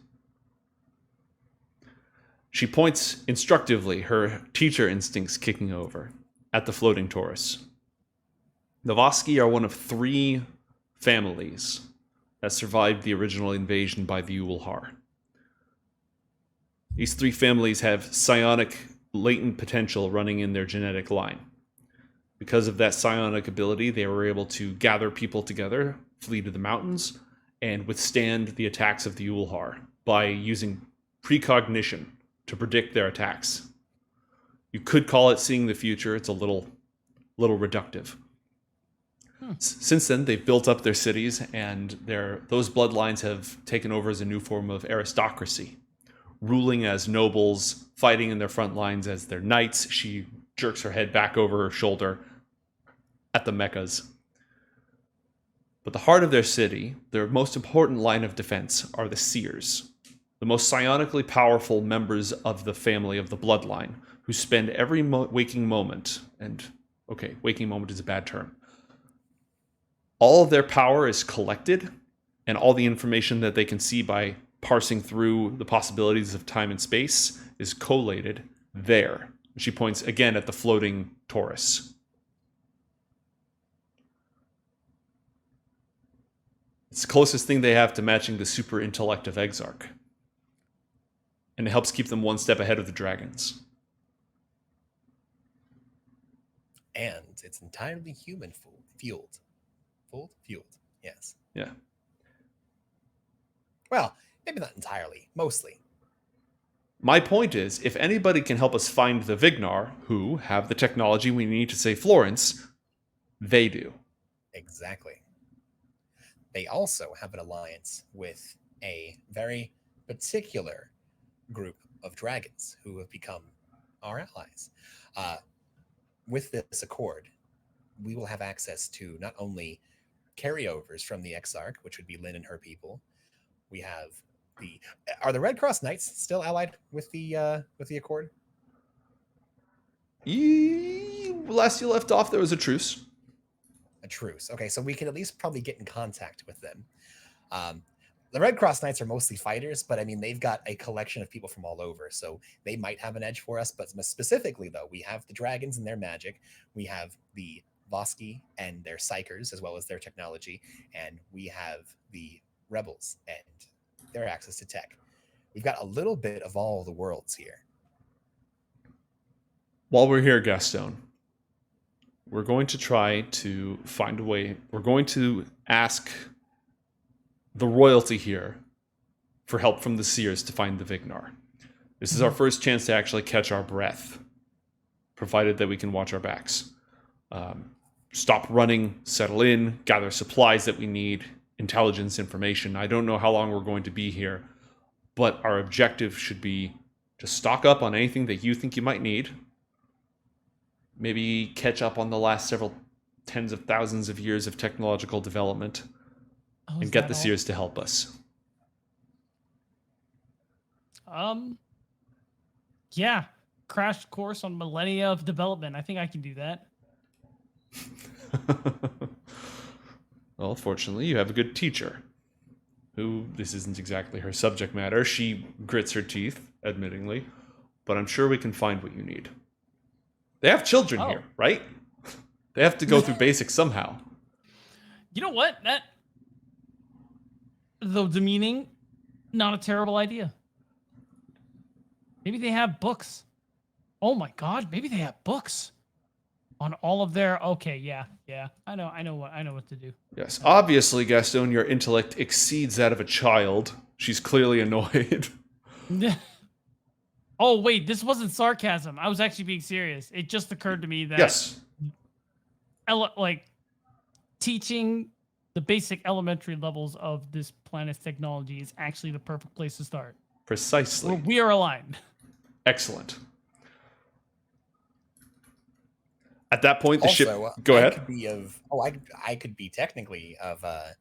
She points instructively, her teacher instincts kicking over, at the floating torus. The Voski are one of 3 families that survived the original invasion by the Ulhar. These 3 families have psionic latent potential running in their genetic line. Because of that psionic ability, they were able to gather people together, flee to the mountains, and withstand the attacks of the Ulhar by using precognition to predict their attacks. You could call it seeing the future. It's a little reductive. Since then, they've built up their cities, and those bloodlines have taken over as a new form of aristocracy, ruling as nobles, fighting in their front lines as their knights. She jerks her head back over her shoulder at the mechas. But the heart of their city, their most important line of defense, are the seers, the most psionically powerful members of the family of the bloodline, who spend every waking moment, and okay, waking moment is a bad term. All of their power is collected, and all the information that they can see by parsing through the possibilities of time and space is collated there. She points again at the floating torus. It's the closest thing they have to matching the super intellect of Exarch. And it helps keep them one step ahead of the dragons. And it's entirely human fueled. Fueled, yes. Yeah. Well, maybe not entirely, mostly. My point is, if anybody can help us find the Vignar, who have the technology we need to save Florence, they do. Exactly. They also have an alliance with a very particular group of dragons who have become our allies. With this accord, we will have access to not only carryovers from the Exarch, which would be Lynn and her people. We have are the Red Cross Knights still allied with the accord? Last you left off, there was a truce. A truce. Okay, so we can at least probably get in contact with them. The Red Cross Knights are mostly fighters, but I mean, they've got a collection of people from all over, so they might have an edge for us. But specifically, though, we have the dragons and their magic. We have the Voski and their Psykers, as well as their technology. And we have the rebels and their access to tech. We've got a little bit of all the worlds here. While we're here, Gastone, we're going to try to find a way. We're going to ask the royalty here for help from the seers to find the Vignar. This is our first chance to actually catch our breath, provided that we can watch our backs. Stop running, settle in, gather supplies that we need, intelligence information. I don't know how long we're going to be here, but our objective should be to stock up on anything that you think you might need. Maybe catch up on the last several tens of thousands of years of technological development and get the seers to help us. Yeah. Crash course on millennia of development. I think I can do that. Well, fortunately, you have a good teacher who, this isn't exactly her subject matter. She grits her teeth, admittingly, but I'm sure we can find what you need. They have children here, right? They have to go through basics somehow. You know what? That, though demeaning, not a terrible idea. Maybe they have books. Oh my God, maybe they have books on all of their. Okay, yeah. I know what to do. Yes, obviously, Gastone, your intellect exceeds that of a child. She's clearly annoyed. Oh wait, this wasn't sarcasm. I was actually being serious. It just occurred to me that yes, like teaching the basic elementary levels of this planet's technology is actually the perfect place to start. Precisely. We are aligned. Excellent. At that point, the ship. Also, Go I ahead. could be I could be technically of an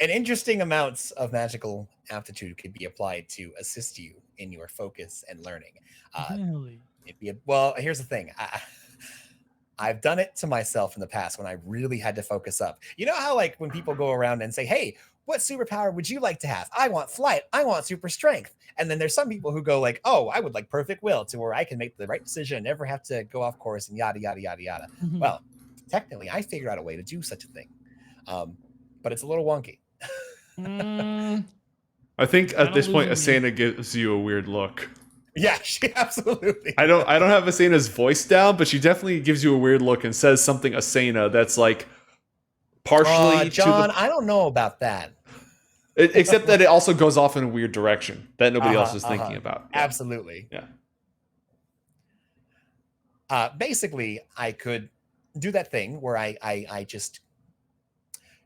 interesting amounts of magical aptitude could be applied to assist you in your focus and learning. Really? Well, here's the thing. I've done it to myself in the past when I really had to focus up. You know how like when people go around and say, "Hey, what superpower would you like to have? I want flight. I want super strength." And then there's some people who go like, "Oh, I would like perfect will to where I can make the right decision, never have to go off course and yada yada yada yada." Mhm. Well, technically, I figured out a way to do such a thing, but it's a little wonky. I think at this point, losing me. Asena gives you a weird look. Yeah, she absolutely. I don't have Asena's voice down, but she definitely gives you a weird look and says something Asena that's like partially John, to the, I don't know about that. except that it also goes off in a weird direction that nobody else is thinking about. Yeah. Absolutely. Yeah. Basically, I could do that thing where I just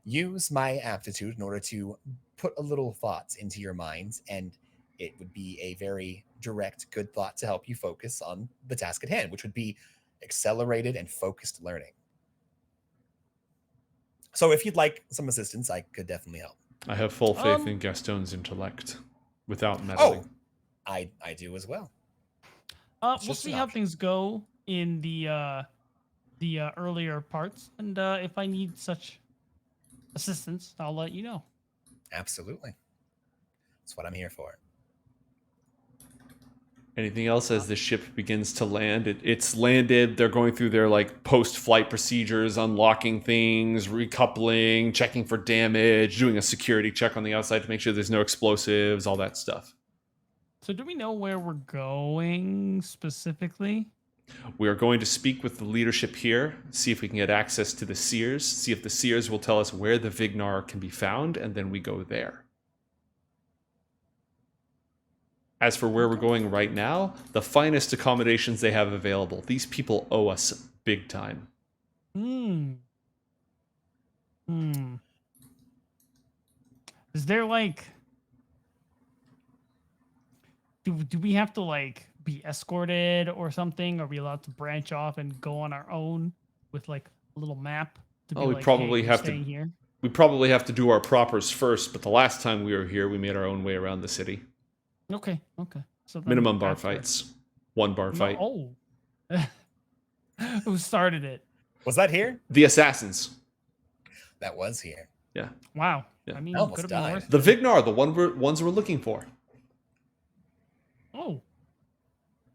use my aptitude in order to put a little thoughts into your minds, and it would be a very direct, good thought to help you focus on the task at hand, which would be accelerated and focused learning. So if you'd like some assistance, I could definitely help. I have full faith in Gastone's intellect without meddling. I do as well. We'll just see an how option. things go in the earlier parts, and if I need such assistance, I'll let you know. Absolutely. That's what I'm here for. Anything else as the ship begins to land? It's landed. They're going through their like post-flight procedures, unlocking things, recoupling, checking for damage, doing a security check on the outside to make sure there's no explosives, all that stuff. So do we know where we're going specifically? We are going to speak with the leadership here, see if we can get access to the seers, see if the seers will tell us where the Vignar can be found, and then we go there. As for where we're going right now, the finest accommodations they have available. These people owe us big time. Is there like... Do we have to like be escorted or something? Are we allowed to branch off and go on our own with like a little map? To be We like, probably hey, have staying to. Here? We probably have to do our propers first. But the last time we were here, we made our own way around the city. Okay. So then Minimum bar after- fights. One bar fight. Oh. Who started it? Was that here? The assassins. That was here. Yeah. Wow. Yeah. I mean, Almost could have been died. worse. The Vignar, the ones we're looking for.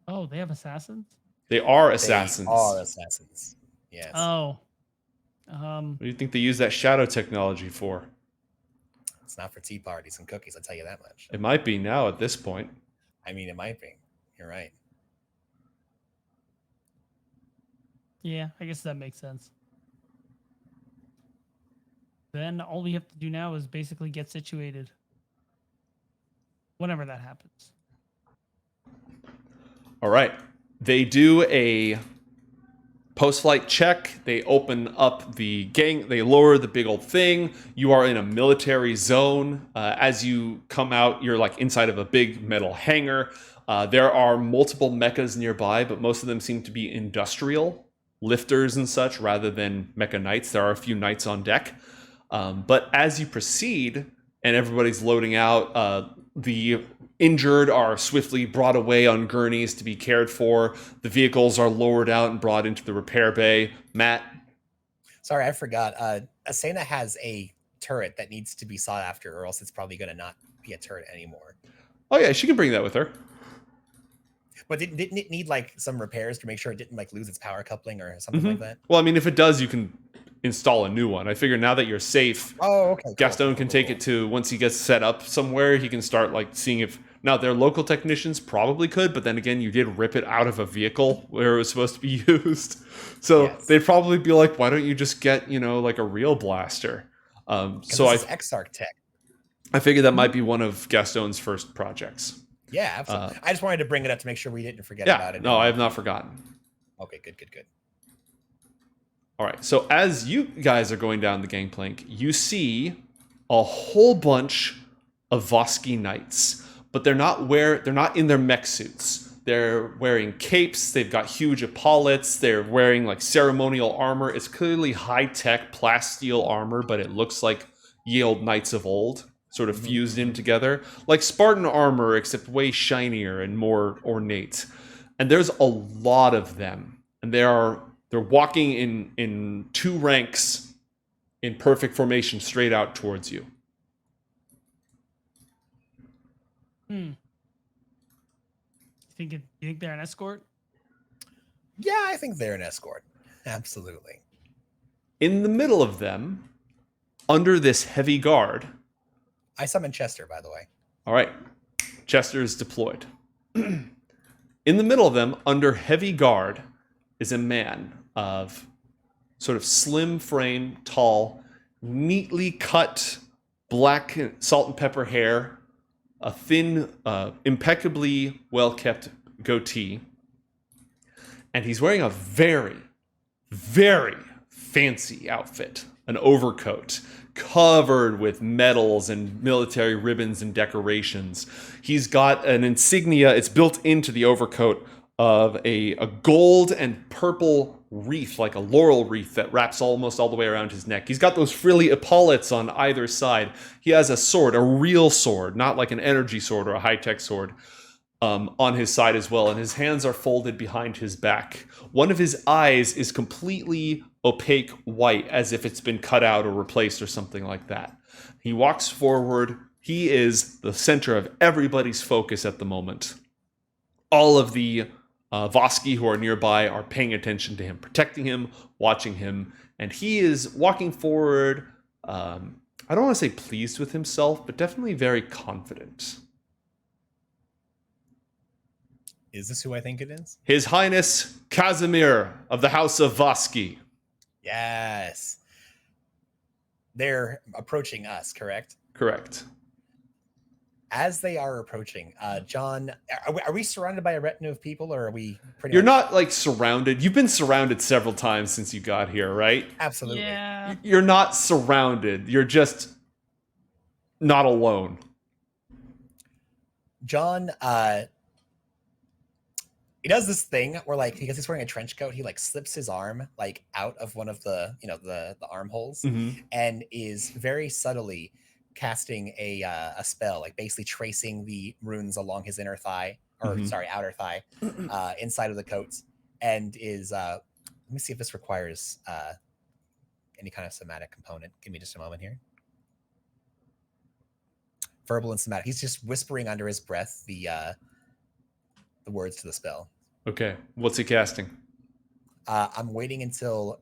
Oh, they have assassins? They are assassins. They are assassins. Yes. Oh. What do you think they use that shadow technology for? It's not for tea parties and cookies, I'll tell you that much. It might be now at this point. I mean, it might be. You're right. Yeah, I guess that makes sense. Then all we have to do now is basically get situated. Whenever that happens. All right. They do a post-flight check. They open up the gang. They lower the big old thing. You are in a military zone. As you come out, you're like inside of a big metal hangar. There are multiple mechas nearby, but most of them seem to be industrial lifters and such rather than mecha-knights. There are a few knights on deck. But as you proceed and everybody's loading out, the injured are swiftly brought away on gurneys to be cared for. The vehicles are lowered out and brought into the repair bay. Matt? Sorry, I forgot. Asena has a turret that needs to be sought after, or else it's probably going to not be a turret anymore. Oh, yeah, she can bring that with her. But didn't it need like some repairs to make sure it didn't like lose its power coupling or something like that? Well, I mean, if it does, you can install a new one. I figure now that you're safe, Oh, okay. Gastone can take it to, once he gets set up somewhere, he can start like seeing if, now their local technicians probably could, but then again, you did rip it out of a vehicle where it was supposed to be used. So Yes. they'd probably be like, why don't you just get, like a real blaster? So This is Exarch tech. I figured that might be one of Gastone's first projects. Yeah, absolutely. I just wanted to bring it up to make sure we didn't forget Yeah, about it. no, I have not forgotten. Okay, good. All right, so as you guys are going down the gangplank, you see a whole bunch of Voski knights, but they're not in their mech suits. They're wearing capes. They've got huge epaulets. They're wearing like ceremonial armor. It's clearly high-tech plasteel armor, but it looks like ye old knights of old, sort of fused in together. Like Spartan armor, except way shinier and more ornate. And there's a lot of them. And they're walking in 2 ranks in perfect formation straight out towards you. You think they're an escort? Yeah, I think they're an escort. Absolutely. In the middle of them, under this heavy guard... I summon Chester, by the way. All right. Chester is deployed. In the middle of them, under heavy guard, is a man of sort of slim frame, tall, neatly cut black salt and pepper hair, a thin, impeccably well-kept goatee, and he's wearing a very, very fancy outfit, an overcoat covered with medals and military ribbons and decorations. He's got an insignia, it's built into the overcoat, of a gold and purple wreath, like a laurel wreath that wraps almost all the way around his neck. He's got those frilly epaulets on either side. He has a sword, a real sword, not like an energy sword or a high-tech sword, on his side as well, and his hands are folded behind his back. One of his eyes is completely opaque white, as if it's been cut out or replaced or something like that. He walks forward. He is the center of everybody's focus at the moment. All of the Voski who are nearby are paying attention to him, protecting him, watching him, and he is walking forward, I don't want to say pleased with himself, but definitely very confident. Is this who I think it is? His Highness Casimir of the House of Voski. Yes. They're approaching us, correct? Correct. As they are approaching, John, are we surrounded by a retinue of people, or are we pretty You're much... not like surrounded. You've been surrounded several times since you got here, right? Absolutely. Yeah. You're not surrounded. You're just not alone. John, he does this thing where, like, because he's wearing a trench coat, he like slips his arm like out of one of the, the armholes, and is very subtly casting a spell, like basically tracing the runes along his inner thigh, or outer thigh, inside of the coat, and is let me see if this requires any kind of somatic component. Give me just a moment here. Verbal and somatic. He's just whispering under his breath the words to the spell. Okay, what's he casting? I'm waiting until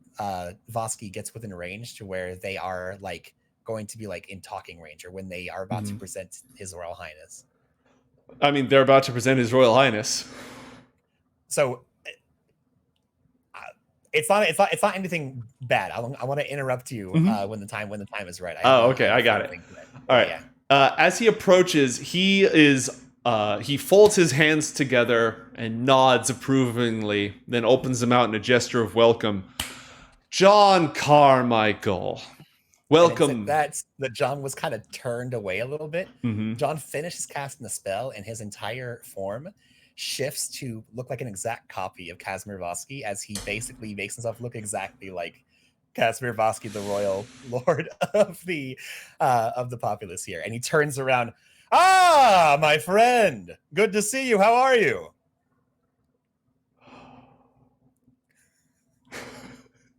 Voski gets within range to where they are like going to be like in talking range, or when they are about to present His Royal Highness. I mean, they're about to present His Royal Highness. So it's not anything bad. I want to interrupt you when the time is right. Okay, I got it. All right. Yeah. As he approaches, he folds his hands together and nods approvingly, then opens them out in a gesture of welcome. John Carmichael. Welcome. That John was kind of turned away a little bit. John finishes casting the spell, and his entire form shifts to look like an exact copy of Casimir Voski, as he basically makes himself look exactly like Casimir Voski, the royal lord of the populace here. And he turns around. Ah, my friend. Good to see you. How are you?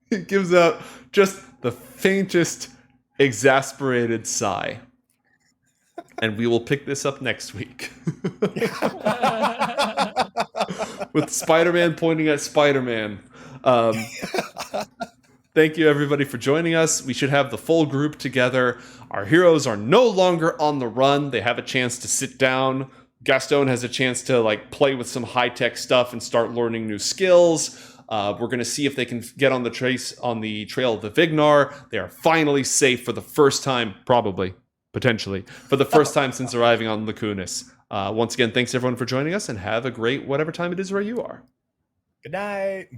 He gives out just the faintest exasperated sigh. And we will pick this up next week. With Spider-Man pointing at Spider-Man. Thank you, everybody, for joining us. We should have the full group together. Our heroes are no longer on the run. They have a chance to sit down. Gastone has a chance to play with some high-tech stuff and start learning new skills. We're going to see if they can get on the trail of the Vignar. They are finally safe for the first time, potentially, for the first time since arriving on Lacunas. Once again, thanks everyone for joining us, and have a great whatever time it is where you are. Good night.